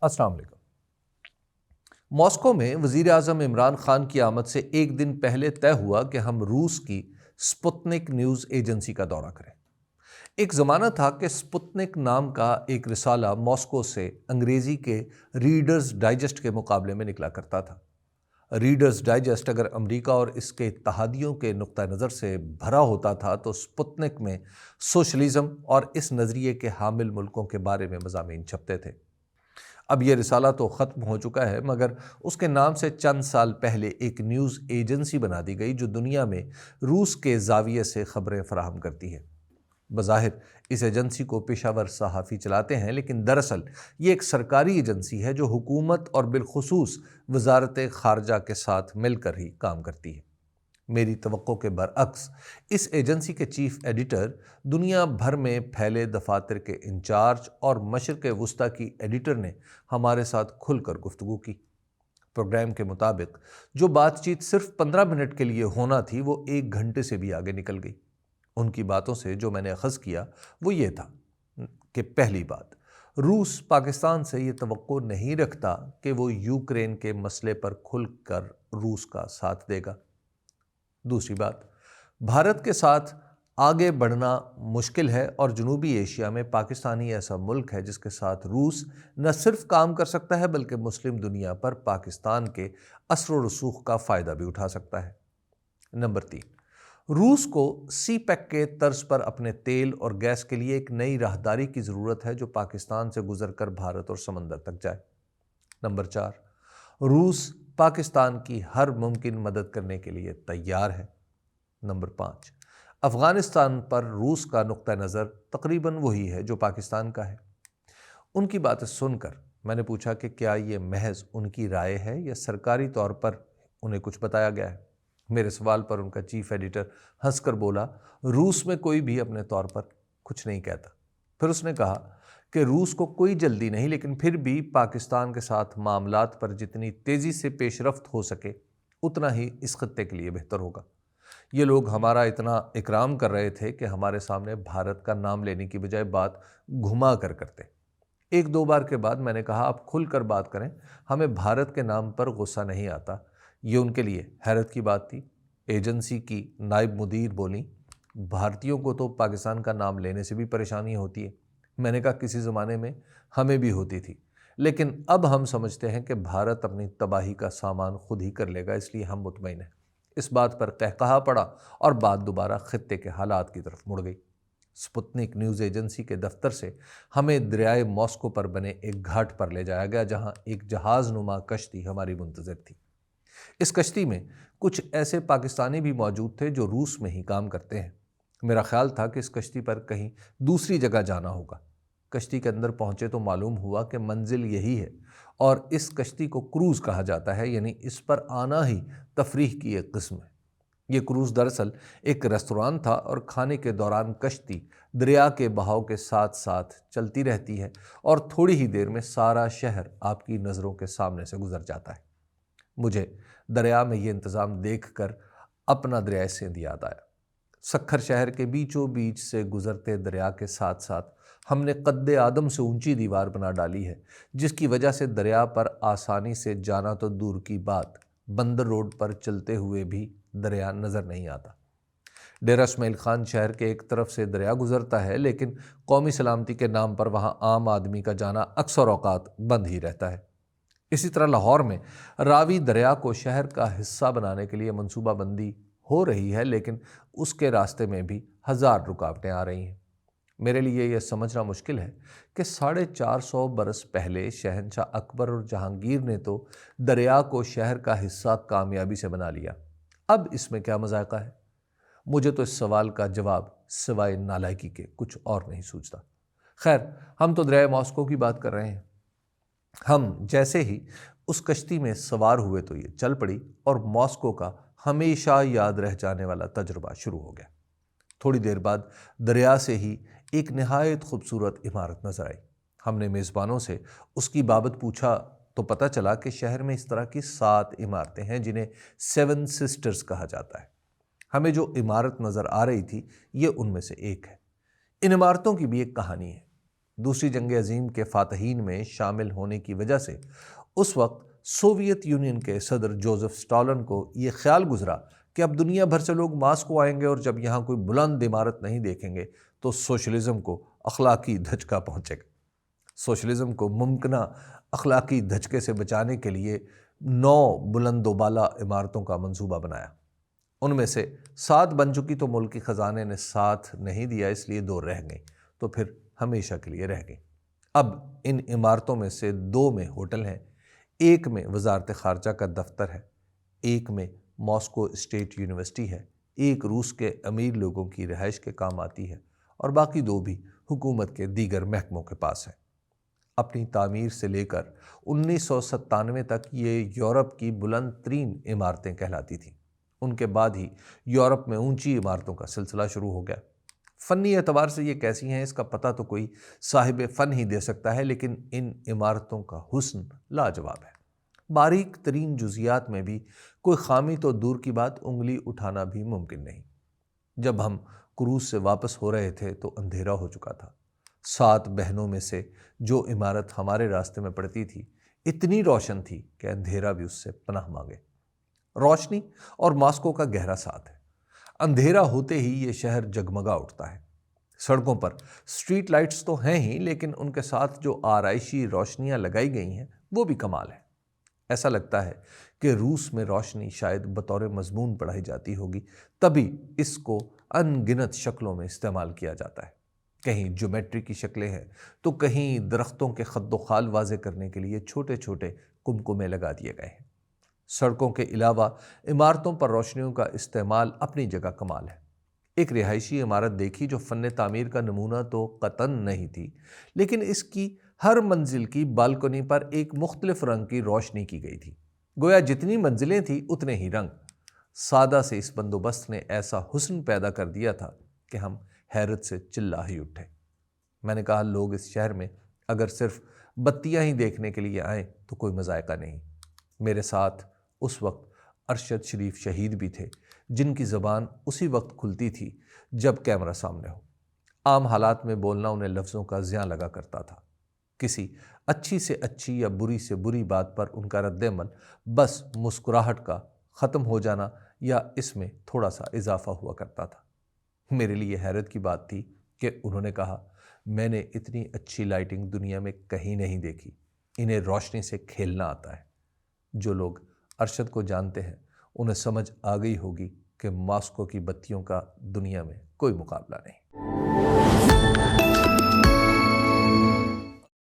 السلام علیکم۔ ماسکو میں وزیر اعظم عمران خان کی آمد سے ایک دن پہلے طے ہوا کہ ہم روس کی سپوتنک نیوز ایجنسی کا دورہ کریں۔ ایک زمانہ تھا کہ سپوتنک نام کا ایک رسالہ ماسکو سے انگریزی کے ریڈرز ڈائجسٹ کے مقابلے میں نکلا کرتا تھا۔ ریڈرز ڈائجسٹ اگر امریکہ اور اس کے اتحادیوں کے نقطہ نظر سے بھرا ہوتا تھا تو سپوتنک میں سوشلزم اور اس نظریے کے حامل ملکوں کے بارے میں مضامین چھپتے تھے۔ اب یہ رسالہ تو ختم ہو چکا ہے، مگر اس کے نام سے چند سال پہلے ایک نیوز ایجنسی بنا دی گئی جو دنیا میں روس کے زاویے سے خبریں فراہم کرتی ہے۔ بظاہر اس ایجنسی کو پیشہ ور صحافی چلاتے ہیں، لیکن دراصل یہ ایک سرکاری ایجنسی ہے جو حکومت اور بالخصوص وزارت خارجہ کے ساتھ مل کر ہی کام کرتی ہے۔ میری توقع کے برعکس اس ایجنسی کے چیف ایڈیٹر دنیا بھر میں پھیلے دفاتر کے انچارج اور مشرق وسطیٰ کی ایڈیٹر نے ہمارے ساتھ کھل کر گفتگو کی۔ پروگرام کے مطابق جو بات چیت صرف 15 منٹ کے لیے ہونا تھی وہ 1 گھنٹے سے بھی آگے نکل گئی۔ ان کی باتوں سے جو میں نے اخذ کیا وہ یہ تھا کہ پہلی بات، روس پاکستان سے یہ توقع نہیں رکھتا کہ وہ یوکرین کے مسئلے پر کھل کر روس کا ساتھ دے گا۔ دوسری بات، بھارت کے ساتھ آگے بڑھنا مشکل ہے اور جنوبی ایشیا میں پاکستانی ایسا ملک ہے جس کے ساتھ روس نہ صرف کام کر سکتا ہے بلکہ مسلم دنیا پر پاکستان کے اثر و رسوخ کا فائدہ بھی اٹھا سکتا ہے۔ نمبر 3، روس کو سی پیک کے طرز پر اپنے تیل اور گیس کے لیے ایک نئی راہداری کی ضرورت ہے جو پاکستان سے گزر کر بھارت اور سمندر تک جائے۔ نمبر 4، روس پاکستان کی ہر ممکن مدد کرنے کے لیے تیار ہے۔ نمبر 5، افغانستان پر روس کا نقطہ نظر تقریباً وہی ہے جو پاکستان کا ہے۔ ان کی باتیں سن کر میں نے پوچھا کہ کیا یہ محض ان کی رائے ہے یا سرکاری طور پر انہیں کچھ بتایا گیا ہے؟ میرے سوال پر ان کا چیف ایڈیٹر ہنس کر بولا، روس میں کوئی بھی اپنے طور پر کچھ نہیں کہتا۔ پھر اس نے کہا کہ روس کو کوئی جلدی نہیں، لیکن پھر بھی پاکستان کے ساتھ معاملات پر جتنی تیزی سے پیش رفت ہو سکے اتنا ہی اس خطے کے لیے بہتر ہوگا۔ یہ لوگ ہمارا اتنا اکرام کر رہے تھے کہ ہمارے سامنے بھارت کا نام لینے کی بجائے بات گھما کر کرتے۔ 1-2 بار کے بعد میں نے کہا، آپ کھل کر بات کریں، ہمیں بھارت کے نام پر غصہ نہیں آتا۔ یہ ان کے لیے حیرت کی بات تھی۔ ایجنسی کی نائب مدیر بولیں، بھارتیوں کو تو پاکستان کا نام لینے سے بھی پریشانی ہوتی ہے۔ میں نے کہا کسی زمانے میں ہمیں بھی ہوتی تھی، لیکن اب ہم سمجھتے ہیں کہ بھارت اپنی تباہی کا سامان خود ہی کر لے گا، اس لیے ہم مطمئن ہیں۔ اس بات پر قہقہا پڑا اور بات دوبارہ خطے کے حالات کی طرف مڑ گئی۔ سپوتنک نیوز ایجنسی کے دفتر سے ہمیں دریائے ماسکو پر بنے ایک گھاٹ پر لے جایا گیا جہاں ایک جہاز نما کشتی ہماری منتظر تھی۔ اس کشتی میں کچھ ایسے پاکستانی بھی موجود تھے جو روس میں ہی کام کرتے ہیں۔ میرا خیال تھا کہ اس کشتی پر کہیں دوسری جگہ جانا ہوگا۔ کشتی کے اندر پہنچے تو معلوم ہوا کہ منزل یہی ہے اور اس کشتی کو کروز کہا جاتا ہے، یعنی اس پر آنا ہی تفریح کی ایک قسم ہے۔ یہ کروز دراصل ایک ریستوران تھا اور کھانے کے دوران کشتی دریا کے بہاؤ کے ساتھ ساتھ چلتی رہتی ہے اور تھوڑی ہی دیر میں سارا شہر آپ کی نظروں کے سامنے سے گزر جاتا ہے۔ مجھے دریا میں یہ انتظام دیکھ کر اپنا دریائے سندھ یاد آیا۔ سکھر شہر کے بیچوں بیچ سے گزرتے دریا کے ساتھ ساتھ ہم نے قد آدم سے اونچی دیوار بنا ڈالی ہے، جس کی وجہ سے دریا پر آسانی سے جانا تو دور کی بات، بندر روڈ پر چلتے ہوئے بھی دریا نظر نہیں آتا۔ ڈیرہ اسماعیل خان شہر کے ایک طرف سے دریا گزرتا ہے، لیکن قومی سلامتی کے نام پر وہاں عام آدمی کا جانا اکثر اوقات بند ہی رہتا ہے۔ اسی طرح لاہور میں راوی دریا کو شہر کا حصہ بنانے کے لیے منصوبہ بندی ہو رہی ہے، لیکن اس کے راستے میں بھی ہزار رکاوٹیں آ رہی ہیں۔ میرے لیے یہ سمجھنا مشکل ہے کہ 450 برس پہلے شہنشاہ اکبر اور جہانگیر نے تو دریا کو شہر کا حصہ کامیابی سے بنا لیا، اب اس میں کیا مذائقہ ہے؟ مجھے تو اس سوال کا جواب سوائے نالائکی کے کچھ اور نہیں سوچتا۔ خیر، ہم تو دریائے ماسکو کی بات کر رہے ہیں۔ ہم جیسے ہی اس کشتی میں سوار ہوئے تو یہ چل پڑی اور ماسکو کا ہمیشہ یاد رہ جانے والا تجربہ شروع ہو گیا۔ تھوڑی دیر بعد دریا سے ہی ایک نہایت خوبصورت عمارت نظر آئی۔ ہم نے میزبانوں سے اس کی بابت پوچھا تو پتہ چلا کہ شہر میں اس طرح کی 7 عمارتیں ہیں جنہیں 7 سسٹرز کہا جاتا ہے۔ ہمیں جو عمارت نظر آ رہی تھی یہ ان میں سے ایک ہے۔ ان عمارتوں کی بھی ایک کہانی ہے۔ دوسری جنگ عظیم کے فاتحین میں شامل ہونے کی وجہ سے اس وقت سوویت یونین کے صدر جوزف اسٹالن کو یہ خیال گزرا کہ اب دنیا بھر سے لوگ ماسکو آئیں گے اور جب یہاں کوئی بلند عمارت نہیں دیکھیں گے تو سوشلزم کو اخلاقی دھچکا پہنچے گا۔ سوشلزم کو ممکنہ اخلاقی دھچکے سے بچانے کے لیے 9 بلند و بالا عمارتوں کا منصوبہ بنایا۔ ان میں سے 7 بن چکی تو ملکی خزانے نے ساتھ نہیں دیا، اس لیے 2 رہ گئیں، تو پھر ہمیشہ کے لیے رہ گئیں۔ اب ان عمارتوں میں سے 2 میں ہوٹل ہیں، ایک میں وزارت خارجہ کا دفتر ہے، ایک میں ماسکو اسٹیٹ یونیورسٹی ہے، ایک روس کے امیر لوگوں کی رہائش کے کام آتی ہے اور باقی 2 بھی حکومت کے دیگر محکموں کے پاس ہیں۔ اپنی تعمیر سے لے کر 1997 تک یہ یورپ کی بلند ترین عمارتیں کہلاتی تھیں۔ ان کے بعد ہی یورپ میں اونچی عمارتوں کا سلسلہ شروع ہو گیا۔ فنی اعتبار سے یہ کیسی ہیں اس کا پتہ تو کوئی صاحب فن ہی دے سکتا ہے، لیکن ان عمارتوں کا حسن لاجواب ہے۔ باریک ترین جزیات میں بھی کوئی خامی تو دور کی بات، انگلی اٹھانا بھی ممکن نہیں۔ جب ہم کروز سے واپس ہو رہے تھے تو اندھیرا ہو چکا تھا۔ 7 بہنوں میں سے جو عمارت ہمارے راستے میں پڑتی تھی اتنی روشن تھی کہ اندھیرا بھی اس سے پناہ مانگے۔ روشنی اور ماسکو کا گہرا ساتھ ہے۔ اندھیرا ہوتے ہی یہ شہر جگمگا اٹھتا ہے۔ سڑکوں پر اسٹریٹ لائٹس تو ہیں ہی، لیکن ان کے ساتھ جو آرائشی روشنیاں لگائی گئی ہیں وہ بھی کمال ہے۔ ایسا لگتا ہے کہ روس میں روشنی شاید بطور مضمون پڑھائی جاتی ہوگی، تبھی اس کو ان گنت شکلوں میں استعمال کیا جاتا ہے۔ کہیں جیومیٹری کی شکلیں ہیں تو کہیں درختوں کے خد و خال واضح کرنے کے لیے چھوٹے چھوٹے کمکمے لگا دیے گئے ہیں۔ سڑکوں کے علاوہ عمارتوں پر روشنیوں کا استعمال اپنی جگہ کمال ہے۔ ایک رہائشی عمارت دیکھی جو فن تعمیر کا نمونہ تو قطعاً نہیں تھی، لیکن اس کی ہر منزل کی بالکنی پر ایک مختلف رنگ کی روشنی کی گئی تھی، گویا جتنی منزلیں تھیں اتنے ہی رنگ۔ سادہ سے اس بندوبست نے ایسا حسن پیدا کر دیا تھا کہ ہم حیرت سے چلا ہی اٹھے۔ میں نے کہا لوگ اس شہر میں اگر صرف بتیاں ہی دیکھنے کے لیے آئیں تو کوئی مذائقہ نہیں۔ میرے ساتھ اس وقت ارشد شریف شہید بھی تھے، جن کی زبان اسی وقت کھلتی تھی جب کیمرہ سامنے ہو۔ عام حالات میں بولنا انہیں لفظوں کا زیاں لگا کرتا تھا۔ کسی اچھی سے اچھی یا بری سے بری بات پر ان کا رد عمل بس مسکراہٹ کا ختم ہو جانا یا اس میں تھوڑا سا اضافہ ہوا کرتا تھا۔ میرے لیے حیرت کی بات تھی کہ انہوں نے کہا میں نے اتنی اچھی لائٹنگ دنیا میں کہیں نہیں دیکھی، انہیں روشنی سے کھیلنا آتا ہے۔ جو لوگ ارشد کو جانتے ہیں انہیں سمجھ آ گئی ہوگی کہ ماسکو کی بتیوں کا دنیا میں کوئی مقابلہ نہیں۔